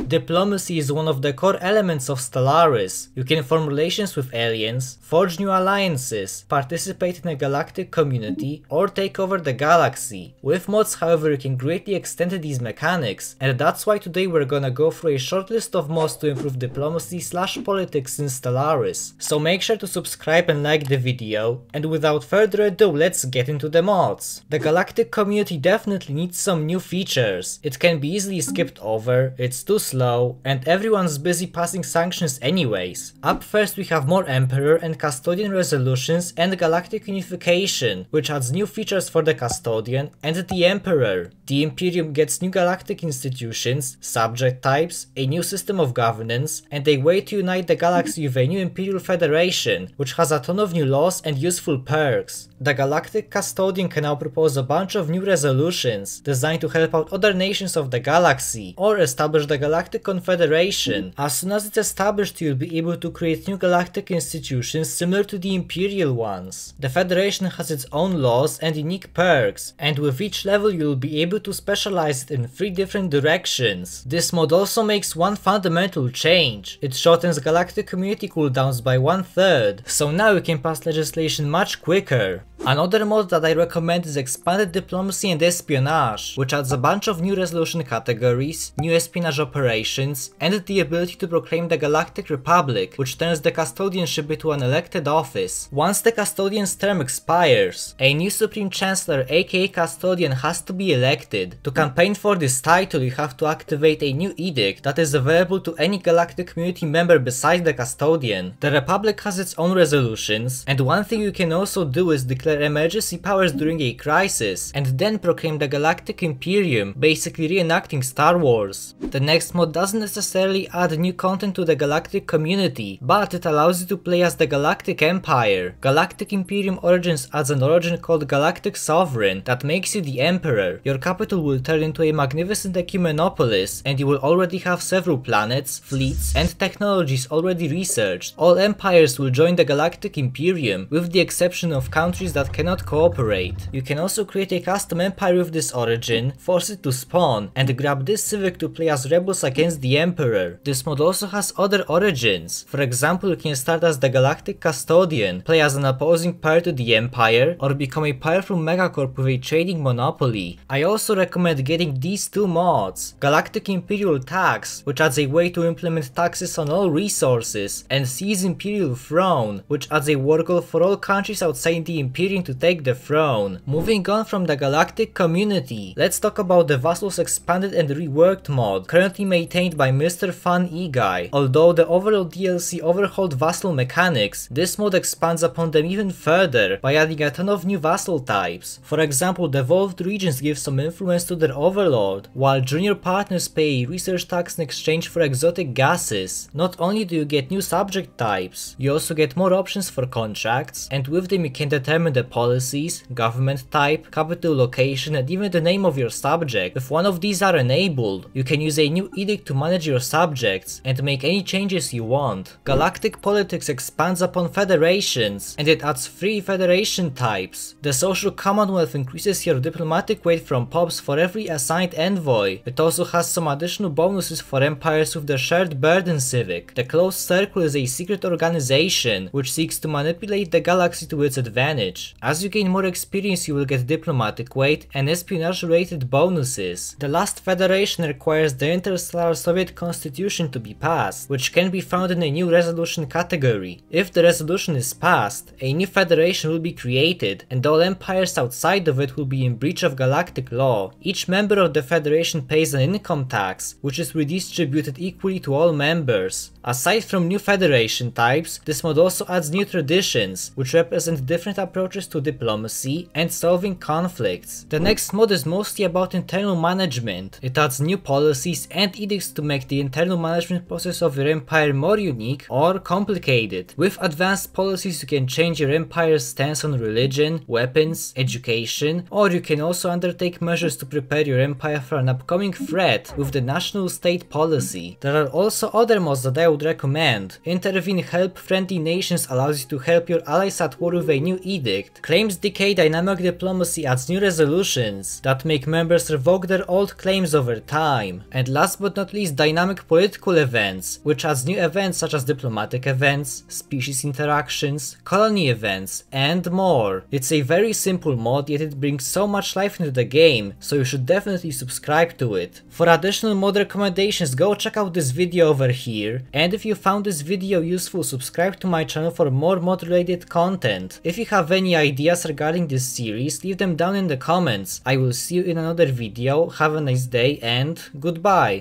Diplomacy is one of the core elements of Stellaris. You can form relations with aliens, forge new alliances, participate in a galactic community, or take over the galaxy. With mods, however, you can greatly extend these mechanics, and that's why today we're gonna go through a short list of mods to improve diplomacy/politics in Stellaris. So make sure to subscribe and like the video, and without further ado, let's get into the mods. The galactic community definitely needs some new features. It can be easily skipped over, it's too slow, and everyone's busy passing sanctions anyways. Up first we have more Emperor and Custodian resolutions and Galactic Unification, which adds new features for the Custodian and the Emperor. The Imperium gets new galactic institutions, subject types, a new system of governance, and a way to unite the galaxy with a new Imperial Federation, which has a ton of new laws and useful perks. The Galactic Custodian can now propose a bunch of new resolutions designed to help out other nations of the galaxy, or establish the Galactic Confederation. As soon as it's established, you'll be able to create new galactic institutions similar to the Imperial ones. The Federation has its own laws and unique perks, and with each level you'll be able to specialize it in 3 different directions. This mod also makes one fundamental change. It shortens galactic community cooldowns by 1/3, so now you can pass legislation much quicker. Another mod that I recommend is Expanded Diplomacy and Espionage, which adds a bunch of new resolution categories, new espionage operations, and the ability to proclaim the Galactic Republic, which turns the Custodianship into an elected office. Once the Custodian's term expires, a new Supreme Chancellor aka Custodian has to be elected. To campaign for this title, you have to activate a new edict that is available to any galactic community member besides the Custodian. The Republic has its own resolutions, and one thing you can also do is declare emergency powers during a crisis, and then proclaim the Galactic Imperium, basically reenacting Star Wars. The next mod doesn't necessarily add new content to the galactic community, but it allows you to play as the Galactic Empire. Galactic Imperium Origins adds an origin called Galactic Sovereign that makes you the Emperor. Your capital will turn into a magnificent ecumenopolis, and you will already have several planets, fleets, and technologies already researched. All empires will join the Galactic Imperium, with the exception of countries that cannot cooperate. You can also create a custom empire with this origin, force it to spawn, and grab this civic to play as rebels against the Emperor. This mod also has other origins. For example, you can start as the Galactic Custodian, play as an opposing pair to the Empire, or become a powerful megacorp with a trading monopoly. I also recommend getting these 2 mods. Galactic Imperial Tax, which adds a way to implement taxes on all resources, and seize Imperial Throne, which adds a war goal for all countries outside the Imperium to take the throne. Moving on from the galactic community, let's talk about the Vassals Expanded and Reworked mod, currently maintained by MrFunEGuy. Although the overall DLC overhauled vassal mechanics, this mod expands upon them even further by adding a ton of new vassal types. For example, devolved regions give some influence to their overlord, while junior partners pay a research tax in exchange for exotic gases. Not only do you get new subject types, you also get more options for contracts, and with them you can determine the policies, government type, capital location, and even the name of your subject. If one of these are enabled, you can use a new edict to manage your subjects and make any changes you want. Galactic Politics expands upon federations, and it adds 3 federation types. The Social Commonwealth increases your diplomatic weight from pops for every assigned envoy. It also has some additional bonuses for empires with the Shared Burden civic. The Closed Circle is a secret organization which seeks to manipulate the galaxy to its advantage. As you gain more experience, you will get diplomatic weight and espionage related bonuses. The last federation requires the Interstellar Soviet Constitution to be passed, which can be found in a new resolution category. If the resolution is passed, a new federation will be created, and all empires outside of it will be in breach of galactic law. Each member of the federation pays an income tax, which is redistributed equally to all members. Aside from new federation types, this mod also adds new traditions, which represent different approaches to diplomacy and solving conflicts. The next mod is mostly about internal management. It adds new policies and edicts to make the internal management process of your empire more unique or complicated. With advanced policies, you can change your empire's stance on religion, weapons, education, or you can also undertake measures to prepare your empire for an upcoming threat with the national state policy. There are also other mods that I would recommend. Intervene Help Friendly Nations allows you to help your allies at war with a new edict. Claims Decay Dynamic Diplomacy adds new resolutions that make members revoke their old claims over time. And last but but not least dynamic political events, which adds new events such as diplomatic events, species interactions, colony events, and more. It's a very simple mod, yet it brings so much life into the game, so you should definitely subscribe to it. For additional mod recommendations, go check out this video over here, and if you found this video useful, subscribe to my channel for more mod related content. If you have any ideas regarding this series, leave them down in the comments. I will see you in another video, have a nice day and goodbye.